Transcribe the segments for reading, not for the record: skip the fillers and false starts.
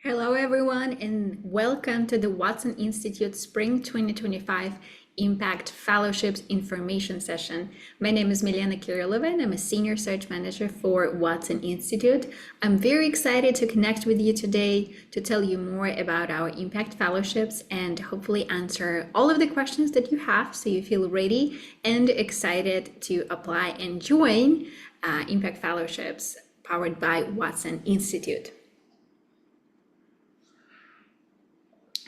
Hello, everyone, and welcome to the Watson Institute Spring 2025 Impact Fellowships Information Session. My name is Milena Kirilova, and I'm a Senior Search Manager for Watson Institute. I'm very excited to connect with you today to tell you more about our Impact Fellowships and hopefully answer all of the questions that you have so you feel ready and excited to apply and join Impact Fellowships powered by Watson Institute.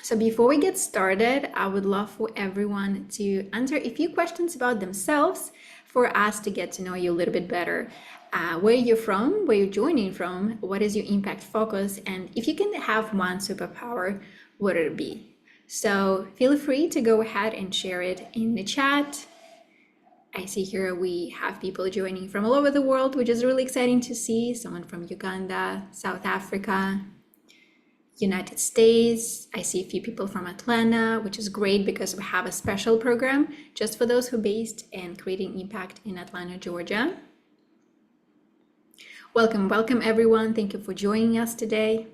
So before we get started, I would love for everyone to answer a few questions about themselves for us to get to know you a little bit better. Where you're from, where you're joining from, what is your impact focus, and if you can have one superpower, what would it be? So feel free to go ahead and share it in the chat. I see here we have people joining from all over the world, which is really exciting to see. Someone from Uganda, South Africa, United States. I see a few people from Atlanta, which is great because we have a special program just for those who are based and creating impact in Atlanta, Georgia. Welcome everyone. Thank you for joining us today.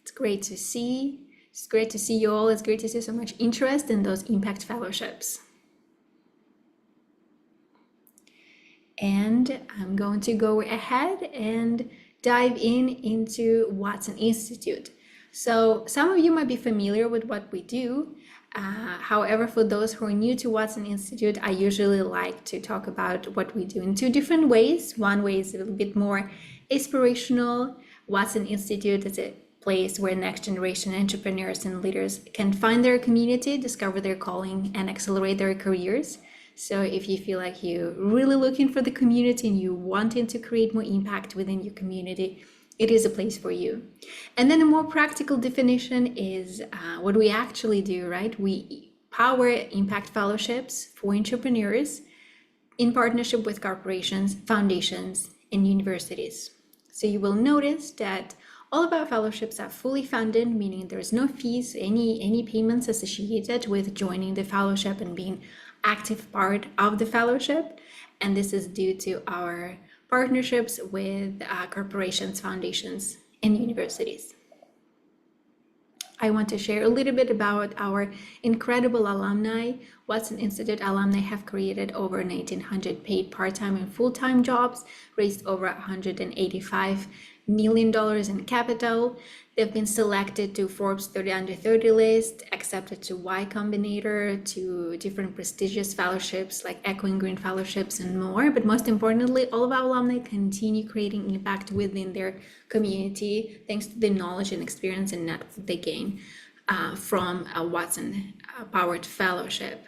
It's great to see. It's great to see you all. It's great to see so much interest in those impact fellowships. And I'm going to go ahead and dive into Watson Institute. So some of you might be familiar with what we do. However, for those who are new to Watson Institute, I usually like to talk about what we do in two different ways. One way is a little bit more aspirational. Watson Institute is a place where next generation entrepreneurs and leaders can find their community, discover their calling, and accelerate their careers. So if you feel like you're really looking for the community and you wanting to create more impact within your community, it is a place for you. And then a more practical definition is what we actually do, right? We power impact fellowships for entrepreneurs in partnership with corporations, foundations, and universities. So you will notice that all of our fellowships are fully funded, meaning there's no fees, any payments associated with joining the fellowship and being active part of the fellowship. And this is due to our partnerships with corporations, foundations, and universities. I want to share a little bit about our incredible alumni. Watson Institute alumni have created over 1,900 paid part-time and full-time jobs, raised over $185 million in capital. They've been selected to Forbes 30 Under 30 list, accepted to Y Combinator, to different prestigious fellowships like Echoing Green Fellowships and more. But most importantly, all of our alumni continue creating impact within their community thanks to the knowledge and experience and network they gain from a Watson powered fellowship.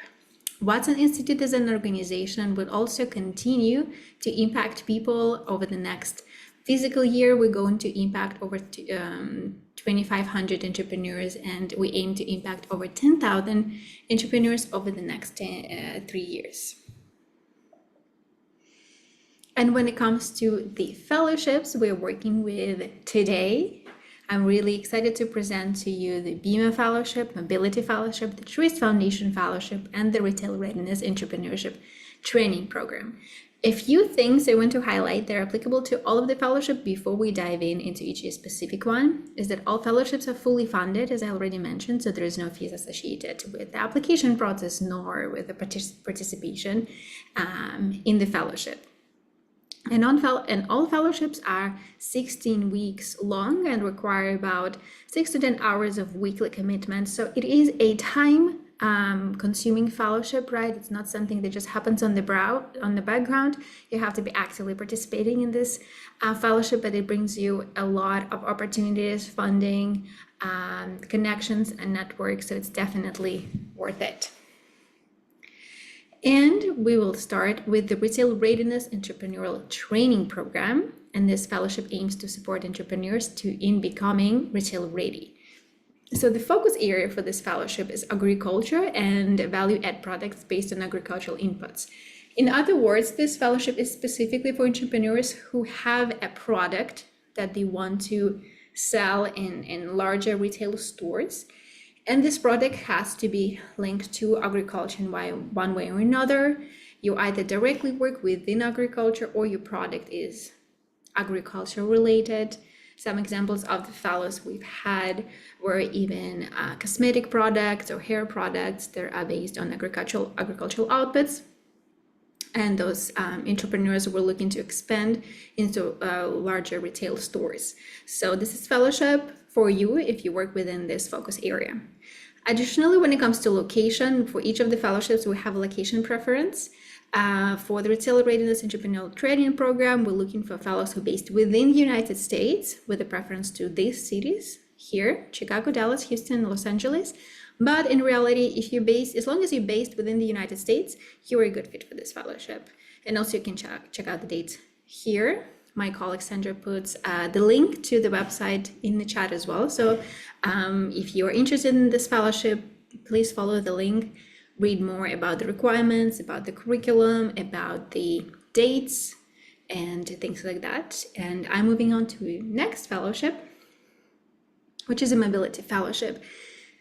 Watson Institute as an organization will also continue to impact people over the next fiscal year. We're going to impact over 2,500 entrepreneurs, and we aim to impact over 10,000 entrepreneurs over the next 3 years. And when it comes to the fellowships we're working with today, I'm really excited to present to you the BIMA Fellowship, Mobility Fellowship, the Truist Foundation Fellowship, and the Retail Readiness Entrepreneurship Training Program. A few things I want to highlight that are applicable to all of the fellowship before we dive into each specific one is that all fellowships are fully funded, as I already mentioned, so there is no fees associated with the application process nor with the participation in the fellowship. And all fellowships are 16 weeks long and require about 6 to 10 hours of weekly commitment. So it is a time consuming fellowship, right? It's not something that just happens on the background. You have to be actively participating in this fellowship, but it brings you a lot of opportunities, funding, connections, and networks. So it's definitely worth it. And we will start with the Retail Readiness Entrepreneurial Training Program. And this fellowship aims to support entrepreneurs in becoming retail ready. So the focus area for this fellowship is agriculture and value-add products based on agricultural inputs. In other words, this fellowship is specifically for entrepreneurs who have a product that they want to sell in larger retail stores. And this product has to be linked to agriculture in one way or another. You either directly work within agriculture or your product is agriculture related. Some examples of the fellows we've had were even cosmetic products or hair products that are based on agricultural outputs. And those entrepreneurs were looking to expand into larger retail stores. So this is fellowship for you if you work within this focus area. Additionally, when it comes to location, for each of the fellowships, we have a location preference. For the Retail Readiness Entrepreneurial Training Program, we're looking for fellows who are based within the United States with a preference to these cities here, Chicago, Dallas, Houston, Los Angeles. But in reality, if you're based, as long as you're based within the United States, you're a good fit for this fellowship. And also you can check out the dates here. My colleague Sandra puts the link to the website in the chat as well. So if you're interested in this fellowship, please follow the link, read more about the requirements, about the curriculum, about the dates, and things like that. And I'm moving on to the next fellowship, which is a mobility fellowship.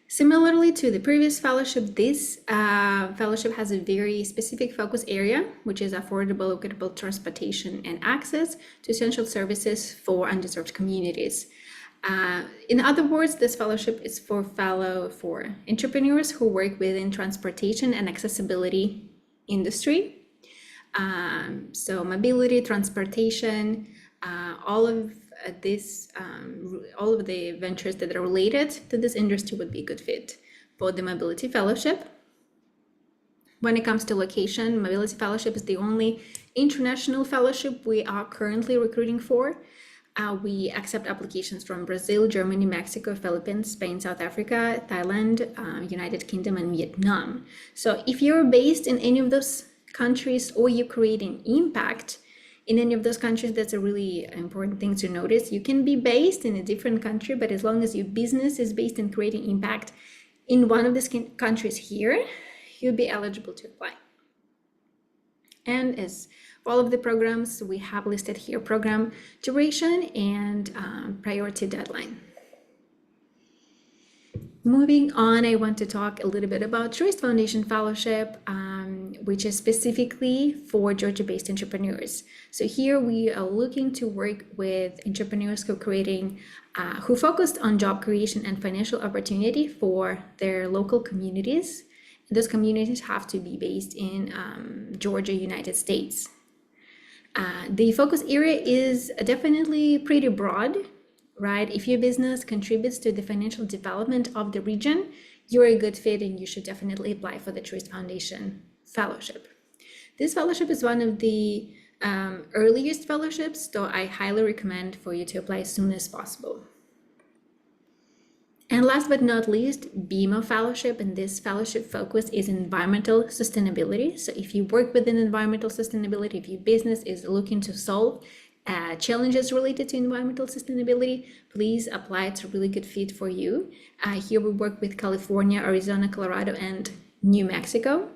Similarly to the previous fellowship, this fellowship has a very specific focus area, which is affordable, equitable transportation and access to essential services for underserved communities. In other words, this fellowship is for entrepreneurs who work within transportation and accessibility industry. So mobility, transportation, all of the ventures that are related to this industry would be a good fit for the Mobility Fellowship. When it comes to location, Mobility Fellowship is the only international fellowship we are currently recruiting for. We accept applications from Brazil, Germany, Mexico, Philippines, Spain, South Africa, Thailand, United Kingdom, and Vietnam. So if you're based in any of those countries or you're creating impact in any of those countries, that's a really important thing to notice. You can be based in a different country, but as long as your business is based in creating impact in one of these countries here, you'll be eligible to apply. And as for all of the programs, we have listed here program duration and priority deadline. Moving on, I want to talk a little bit about Truist Foundation Fellowship, which is specifically for Georgia-based entrepreneurs. So here we are looking to work with entrepreneurs who focused on job creation and financial opportunity for their local communities. Those communities have to be based in Georgia, United States. The focus area is definitely pretty broad, right? If your business contributes to the financial development of the region, you're a good fit and you should definitely apply for the Truist Foundation Fellowship. This fellowship is one of the earliest fellowships, so I highly recommend for you to apply as soon as possible. And last but not least, BMO Fellowship, and this fellowship focus is environmental sustainability. So if you work within environmental sustainability, if your business is looking to solve challenges related to environmental sustainability, please apply. It's a really good fit for you. Here we work with California, Arizona, Colorado, and New Mexico.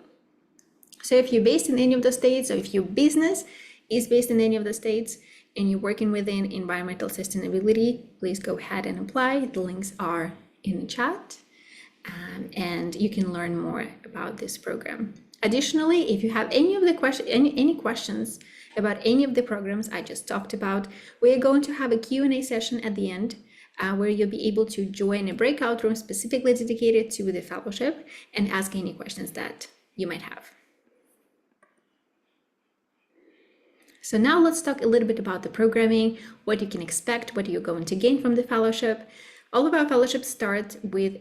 So if you're based in any of the states, or if your business is based in any of the states and you're working within environmental sustainability, please go ahead and apply. The links are in the chat, and you can learn more about this program. Additionally, if you have any questions about any of the programs I just talked about, we're going to have a Q&A session at the end where you'll be able to join a breakout room specifically dedicated to the fellowship and ask any questions that you might have. So now let's talk a little bit about the programming, what you can expect, what you're going to gain from the fellowship. All of our fellowships start with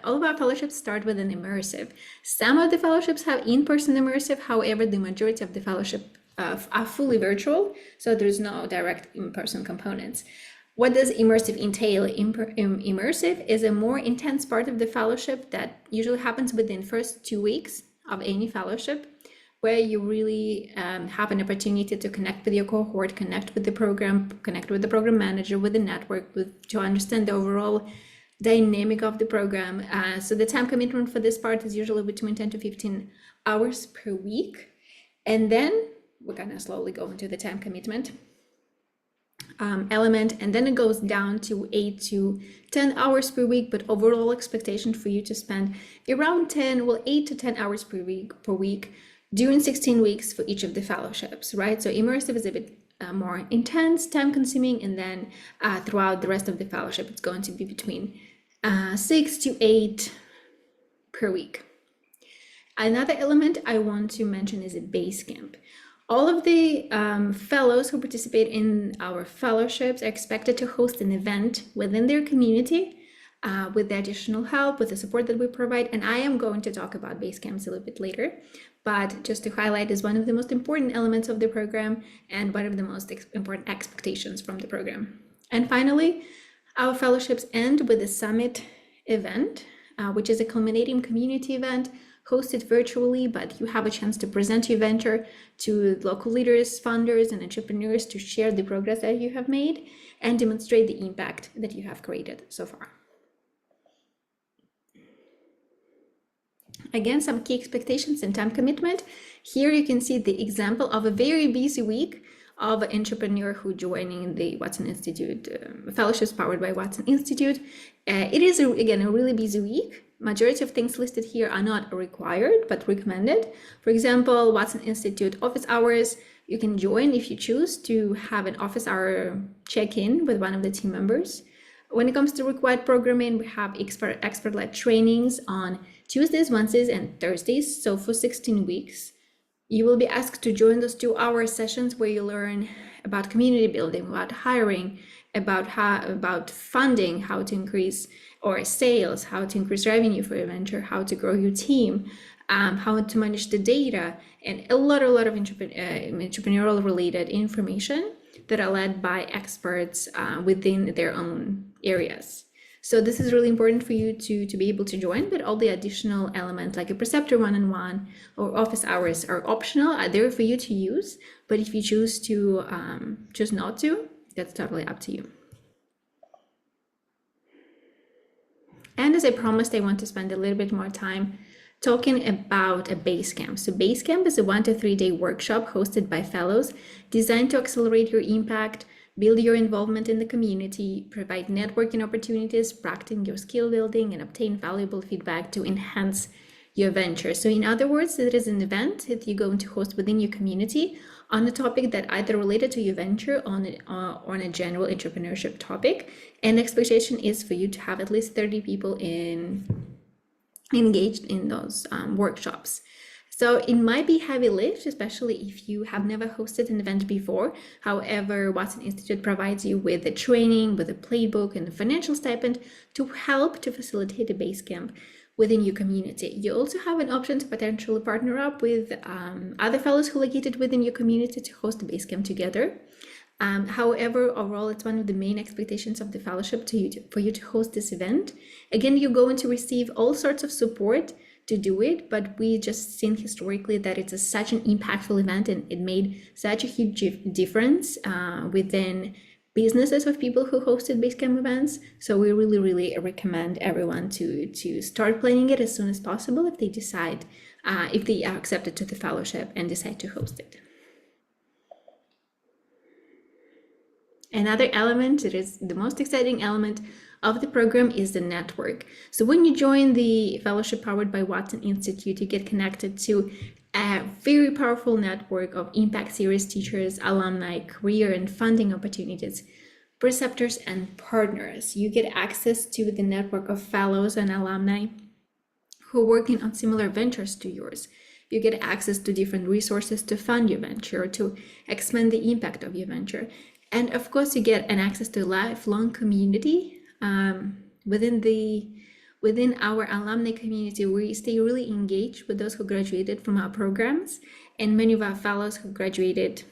all of our fellowships start with an immersive. Some of the fellowships have in-person immersive, however, the majority of the fellowship are fully virtual, so there's no direct in-person components. What does immersive entail? Immersive is a more intense part of the fellowship that usually happens within the first 2 weeks of any fellowship, where you really have an opportunity to connect with your cohort, connect with the program, connect with the program manager, with the network, to understand the overall dynamic of the program. So the time commitment for this part is usually between 10 to 15 hours per week. And then we're gonna slowly go into the time commitment element, and then it goes down to 8 to 10 hours per week, but overall expectation for you to spend around 8 to 10 hours per week during 16 weeks for each of the fellowships, right? So immersive is a bit more intense, time-consuming, and then throughout the rest of the fellowship, it's going to be between 6 to 8 per week. Another element I want to mention is a base camp. All of the fellows who participate in our fellowships are expected to host an event within their community with the additional help, with the support that we provide. And I am going to talk about base camps a little bit later, but just to highlight, is one of the most important elements of the program and one of the most important expectations from the program. And finally, our fellowships end with a summit event, which is a culminating community event hosted virtually, but you have a chance to present your venture to local leaders, founders, and entrepreneurs to share the progress that you have made and demonstrate the impact that you have created so far. Again, some key expectations and time commitment. Here you can see the example of a very busy week of an entrepreneur who joining the Watson Institute fellowships powered by Watson Institute. It is, again, a really busy week. Majority of things listed here are not required, but recommended. For example, Watson Institute office hours, you can join if you choose to have an office hour check-in with one of the team members. When it comes to required programming, we have expert-led trainings on Tuesdays, Wednesdays, and Thursdays. So for 16 weeks, you will be asked to join those 2-hour sessions where you learn about community building, about hiring, about funding, how to increase or sales, how to increase revenue for your venture, how to grow your team, how to manage the data, and a lot of entrepreneurial related information that are led by experts within their own areas. So this is really important for you to be able to join, but all the additional elements like a preceptor one-on-one or office hours are optional, are there for you to use. But if you choose to choose not to, that's totally up to you. And as I promised, I want to spend a little bit more time talking about a base camp. So base camp is a 1 to 3 day workshop hosted by fellows designed to accelerate your impact, build your involvement in the community, provide networking opportunities, practice your skill building, and obtain valuable feedback to enhance your venture. So in other words, it is an event that you're going to host within your community on a topic that either related to your venture on a general entrepreneurship topic. And the expectation is for you to have at least 30 people engaged in those workshops. So it might be heavy lift, especially if you have never hosted an event before. However, Watson Institute provides you with the training, with a playbook, and a financial stipend to help to facilitate a base camp within your community. You also have an option to potentially partner up with other fellows who are located within your community to host a base camp together. However, overall, it's one of the main expectations of the fellowship for you to host this event. Again, you're going to receive all sorts of support to do it, but we just seen historically that it's such an impactful event and it made such a huge difference within businesses of people who hosted Basecamp events. So we really recommend everyone to start planning it as soon as possible if they decide, if they are accepted to the fellowship and decide to host it. Another element, it is the most exciting element of the program, is the network. So when you join the fellowship powered by Watson Institute, you get connected to a very powerful network of impact series teachers, alumni, career and funding opportunities, preceptors and partners. You get access to the network of fellows and alumni who are working on similar ventures to yours. You get access to different resources to fund your venture, to expand the impact of your venture. And of course, you get an access to a lifelong community. Within our alumni community, we stay really engaged with those who graduated from our programs, and many of our fellows who graduated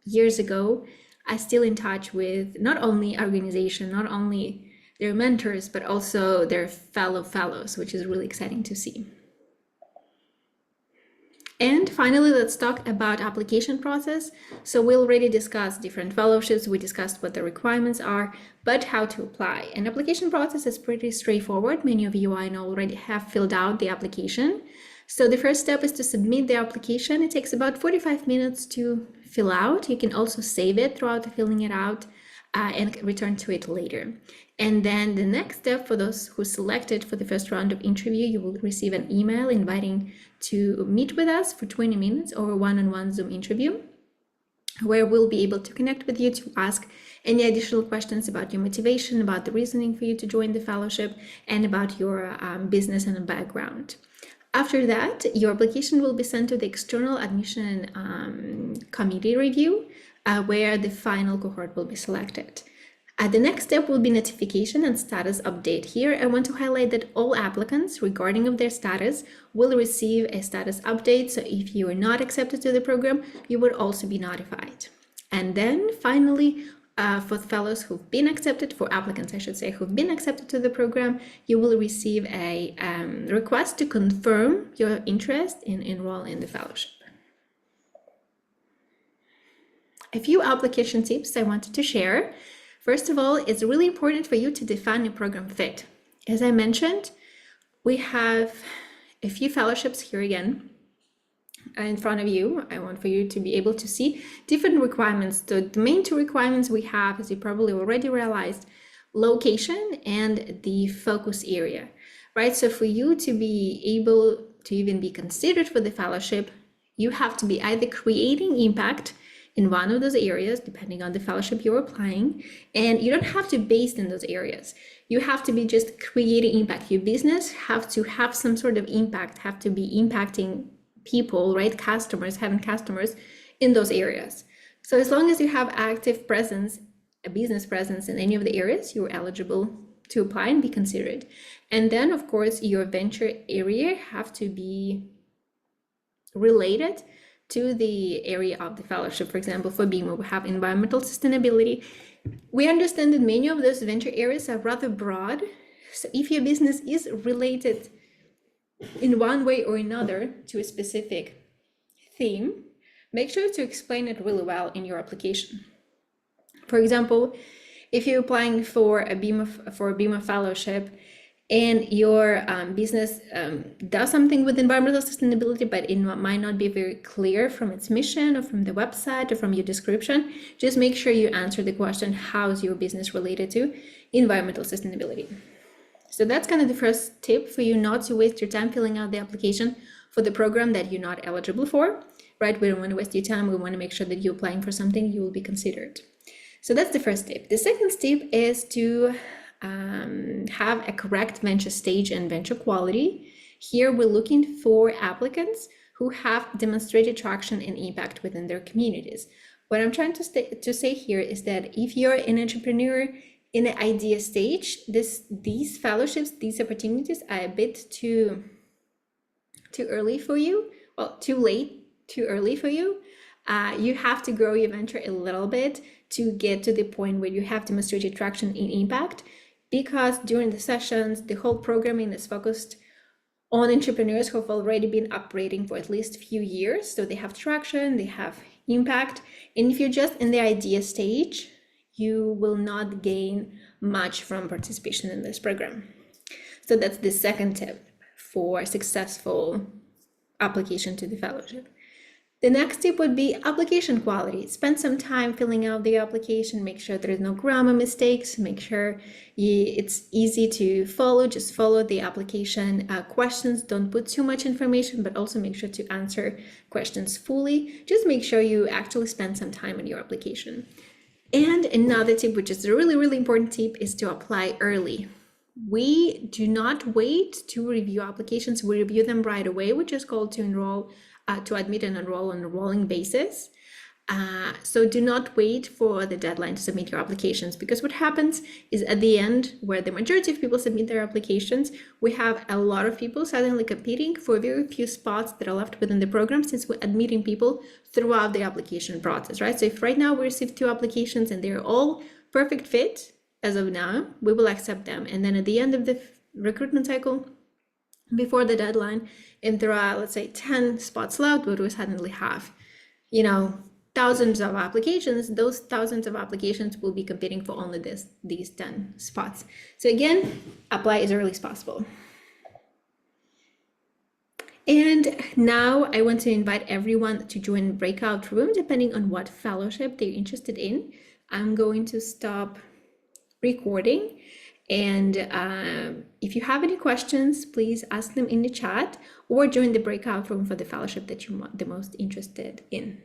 years ago are still in touch with not only our organization, not only their mentors, but also their fellows, which is really exciting to see. And finally, let's talk about application process. So we already discussed different fellowships, we discussed what the requirements are, but how to apply. An application process is pretty straightforward. Many of you I know already have filled out the application. So the first step is to submit the application. It takes about 45 minutes to fill out. You can also save it throughout filling it out and return to it later. And then the next step, for those who selected for the first round of interview, you will receive an email inviting to meet with us for 20 minutes or a one-on-one Zoom interview. where we'll be able to connect with you to ask any additional questions about your motivation, about the reasoning for you to join the fellowship, and about your business and background. After that, your application will be sent to the external admission committee review, where the final cohort will be selected. The next step will be notification and status update. Here, I want to highlight that all applicants, regarding of their status, will receive a status update. So if you are not accepted to the program, you will also be notified. And then finally, for fellows who've been accepted, for applicants, I should say, who've been accepted to the program, you will receive a request to confirm your interest in enroll in the fellowship. A few application tips I wanted to share. First of all, it's really important for you to define your program fit. As I mentioned, we have a few fellowships here again in front of you. I want for you to be able to see different requirements. The main two requirements we have, as you probably already realized, location and the focus area, right? So for you to be able to even be considered for the fellowship, you have to be either creating impact in one of those areas, depending on the fellowship you're applying, and you don't have to be based in those areas. You have to be just creating impact. Your business have to have some sort of impact, have to be impacting people, right? Customers, having customers in those areas. So as long as you have active presence, a business presence in any of the areas, you're eligible to apply and be considered. And then, of course, your venture area have to be related to the area of the fellowship. For example, for BIMA, we have environmental sustainability. We understand that many of those venture areas are rather broad. So if your business is related in one way or another to a specific theme, make sure to explain it really well in your application. For example, if you're applying for a BIMA fellowship and your business does something with environmental sustainability, but it might not be very clear from its mission or from the website or from your description, just make sure you answer the question, how is your business related to environmental sustainability? So that's kind of the first tip for you, not to waste your time filling out the application for the program that you're not eligible for, right? We don't want to waste your time. We want to make sure that you're applying for something you will be considered. So that's the first tip. The second tip is to have a correct venture stage and venture quality. Here we're looking for applicants who have demonstrated traction and impact within their communities. What I'm trying to say here is that if you're an entrepreneur in the idea stage, these fellowships, these opportunities are a bit too early for you, well, too late, too early for you. You have to grow your venture a little bit to get to the point where you have demonstrated traction and impact, because during the sessions, the whole programming is focused on entrepreneurs who have already been operating for at least a few years. So they have traction, they have impact. And if you're just in the idea stage, you will not gain much from participation in this program. So that's the second tip for successful application to the fellowship. The next tip would be application quality. Spend some time filling out the application, make sure there is no grammar mistakes, make sure it's easy to follow, just follow the application questions. Don't put too much information, but also make sure to answer questions fully. Just make sure you actually spend some time on your application. And another tip, which is a really, really important tip, is to apply early. We do not wait to review applications. We review them right away, which is called to admit and enroll on a rolling basis. So do not wait for the deadline to submit your applications, because what happens is at the end, where the majority of people submit their applications, we have a lot of people suddenly competing for very few spots that are left within the program, since we're admitting people throughout the application process, right? So if right now we receive 2 applications and they're all perfect fit as of now, we will accept them. And then at the end of the recruitment cycle, before the deadline, if there are, let's say, 10 spots left, but we suddenly have, thousands of applications, those thousands of applications will be competing for only these 10 spots. So again, apply as early as possible. And now I want to invite everyone to join the breakout room, depending on what fellowship they're interested in. I'm going to stop recording. And if you have any questions, please ask them in the chat or join the breakout room for the fellowship that you're the most interested in.